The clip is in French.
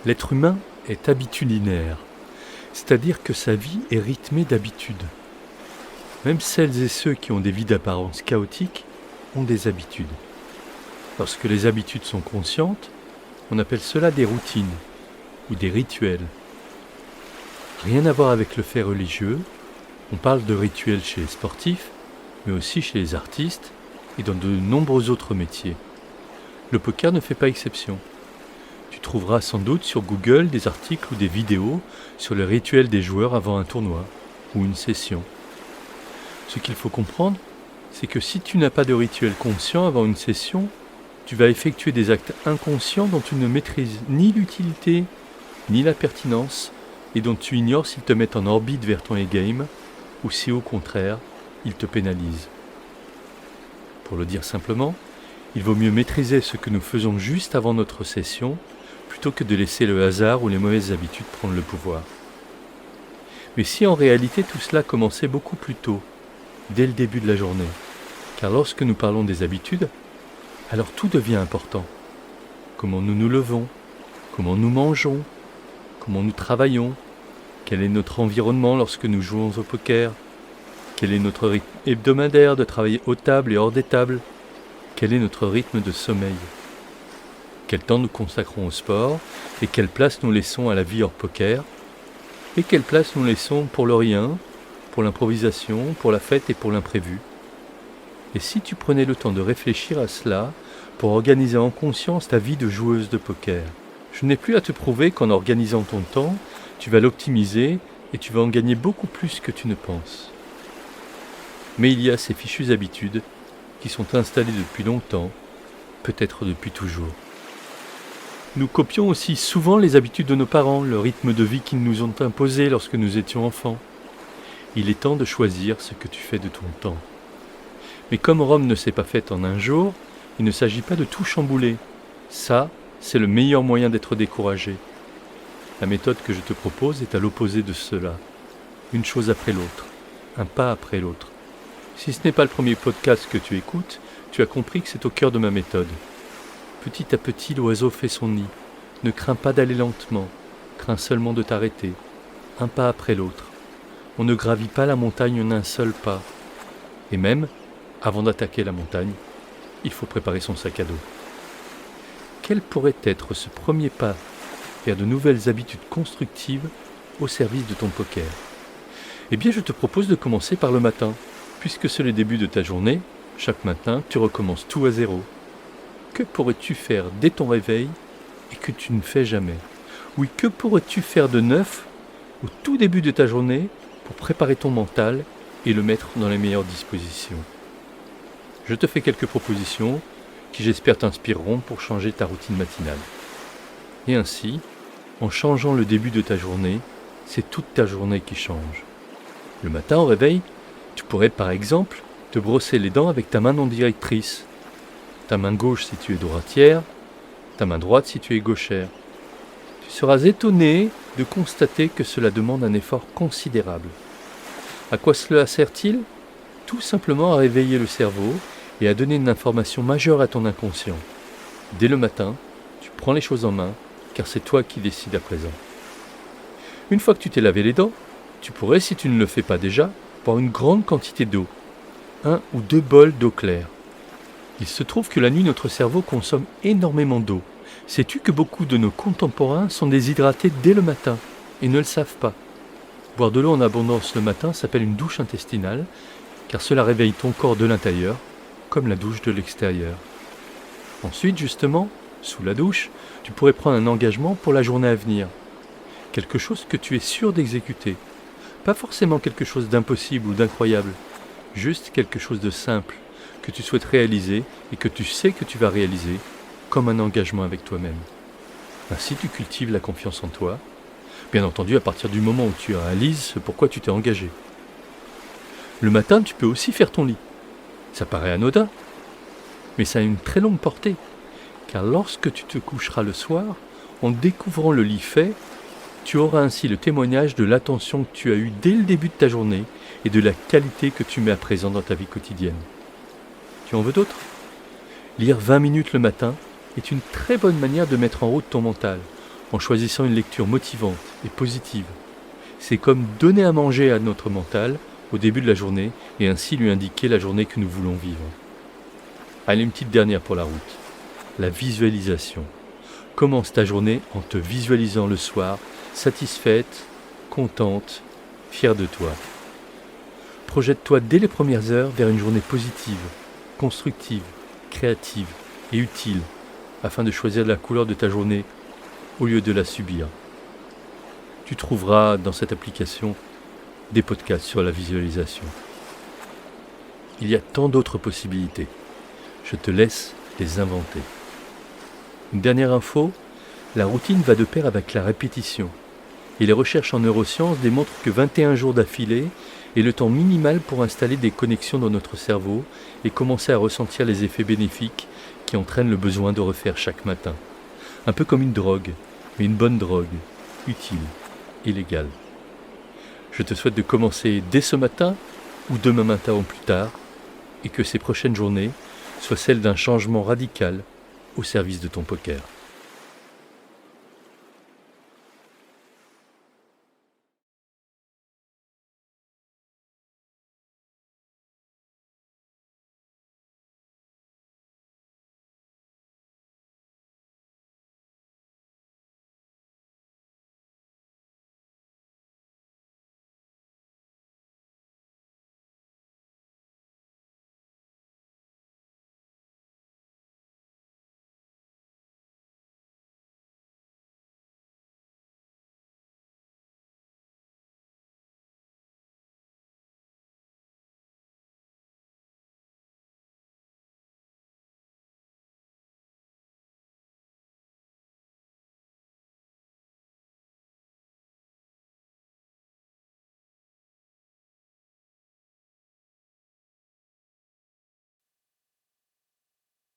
L'être humain est habitudinaire, c'est-à-dire que sa vie est rythmée d'habitudes. Même celles et ceux qui ont des vies d'apparence chaotiques ont des habitudes. Lorsque les habitudes sont conscientes, on appelle cela des routines ou des rituels. Rien à voir avec le fait religieux, on parle de rituels chez les sportifs, mais aussi chez les artistes et dans de nombreux autres métiers. Le poker ne fait pas exception. Tu trouveras sans doute sur Google des articles ou des vidéos sur les rituels des joueurs avant un tournoi ou une session. Ce qu'il faut comprendre, c'est que si tu n'as pas de rituel conscient avant une session, tu vas effectuer des actes inconscients dont tu ne maîtrises ni l'utilité, ni la pertinence, et dont tu ignores s'ils te mettent en orbite vers ton e-game, ou si au contraire, ils te pénalisent. Pour le dire simplement, il vaut mieux maîtriser ce que nous faisons juste avant notre session, plutôt que de laisser le hasard ou les mauvaises habitudes prendre le pouvoir. Mais si en réalité tout cela commençait beaucoup plus tôt, dès le début de la journée, car lorsque nous parlons des habitudes, alors tout devient important. Comment nous nous levons, comment nous mangeons, comment nous travaillons, quel est notre environnement lorsque nous jouons au poker, quel est notre rythme hebdomadaire de travailler aux tables et hors des tables, quel est notre rythme de sommeil, quel temps nous consacrons au sport et quelle place nous laissons à la vie hors poker, et quelle place nous laissons pour le rien, pour l'improvisation, pour la fête et pour l'imprévu. Et si tu prenais le temps de réfléchir à cela pour organiser en conscience ta vie de joueuse de poker, je n'ai plus à te prouver qu'en organisant ton temps, tu vas l'optimiser et tu vas en gagner beaucoup plus que tu ne penses. Mais il y a ces fichues habitudes qui sont installées depuis longtemps, peut-être depuis toujours. Nous copions aussi souvent les habitudes de nos parents, le rythme de vie qu'ils nous ont imposé lorsque nous étions enfants. Il est temps de choisir ce que tu fais de ton temps. Mais comme Rome ne s'est pas faite en un jour, il ne s'agit pas de tout chambouler. Ça, c'est le meilleur moyen d'être découragé. La méthode que je te propose est à l'opposé de cela. Une chose après l'autre, un pas après l'autre. Si ce n'est pas le premier podcast que tu écoutes, tu as compris que c'est au cœur de ma méthode. Petit à petit, l'oiseau fait son nid. Ne crains pas d'aller lentement, crains seulement de t'arrêter, un pas après l'autre. On ne gravit pas la montagne en un seul pas. Et même, avant d'attaquer la montagne, il faut préparer son sac à dos. Quel pourrait être ce premier pas vers de nouvelles habitudes constructives au service de ton poker? Eh bien, je te propose de commencer par le matin. Puisque c'est le début de ta journée, chaque matin, tu recommences tout à zéro. Que pourrais-tu faire dès ton réveil et que tu ne fais jamais? Oui, que pourrais-tu faire de neuf au tout début de ta journée pour préparer ton mental et le mettre dans les meilleures dispositions? Je te fais quelques propositions qui j'espère t'inspireront pour changer ta routine matinale. Et ainsi, en changeant le début de ta journée, c'est toute ta journée qui change. Le matin au réveil, tu pourrais par exemple te brosser les dents avec ta main non directrice. Ta main gauche si tu es droitière, ta main droite si tu es gauchère. Tu seras étonné de constater que cela demande un effort considérable. À quoi cela sert-il? Tout simplement à réveiller le cerveau et à donner une information majeure à ton inconscient. Dès le matin, tu prends les choses en main, car c'est toi qui décides à présent. Une fois que tu t'es lavé les dents, tu pourrais, si tu ne le fais pas déjà, boire une grande quantité d'eau, 1 ou 2 bols d'eau claire. Il se trouve que la nuit, notre cerveau consomme énormément d'eau. Sais-tu que beaucoup de nos contemporains sont déshydratés dès le matin et ne le savent pas? Boire de l'eau en abondance le matin s'appelle une douche intestinale, car cela réveille ton corps de l'intérieur, comme la douche de l'extérieur. Ensuite, justement, sous la douche, tu pourrais prendre un engagement pour la journée à venir. Quelque chose que tu es sûr d'exécuter. Pas forcément quelque chose d'impossible ou d'incroyable, juste quelque chose de simple, que tu souhaites réaliser et que tu sais que tu vas réaliser, comme un engagement avec toi-même. Ainsi tu cultives la confiance en toi, bien entendu à partir du moment où tu réalises ce pourquoi tu t'es engagé. Le matin, tu peux aussi faire ton lit. Ça paraît anodin, mais ça a une très longue portée, car lorsque tu te coucheras le soir, en découvrant le lit fait, tu auras ainsi le témoignage de l'attention que tu as eue dès le début de ta journée et de la qualité que tu mets à présent dans ta vie quotidienne. Tu en veux d'autres? Lire 20 minutes le matin est une très bonne manière de mettre en route ton mental. en choisissant une lecture motivante et positive. C'est comme donner à manger à notre mental au début de la journée et ainsi lui indiquer la journée que nous voulons vivre. Allez, une petite dernière pour la route. La visualisation. Commence ta journée en te visualisant le soir, satisfaite, contente, fière de toi. Projette-toi dès les premières heures vers une journée positive, constructive, créative et utile, afin de choisir la couleur de ta journée au lieu de la subir. Tu trouveras dans cette application des podcasts sur la visualisation. Il y a tant d'autres possibilités. Je te laisse les inventer. Une dernière info, la routine va de pair avec la répétition. Et les recherches en neurosciences démontrent que 21 jours d'affilée est le temps minimal pour installer des connexions dans notre cerveau et commencer à ressentir les effets bénéfiques qui entraînent le besoin de refaire chaque matin. Un peu comme une drogue, mais une bonne drogue, utile et légale. Je te souhaite de commencer dès ce matin ou demain matin ou plus tard, et que ces prochaines journées soient celles d'un changement radical au service de ton poker.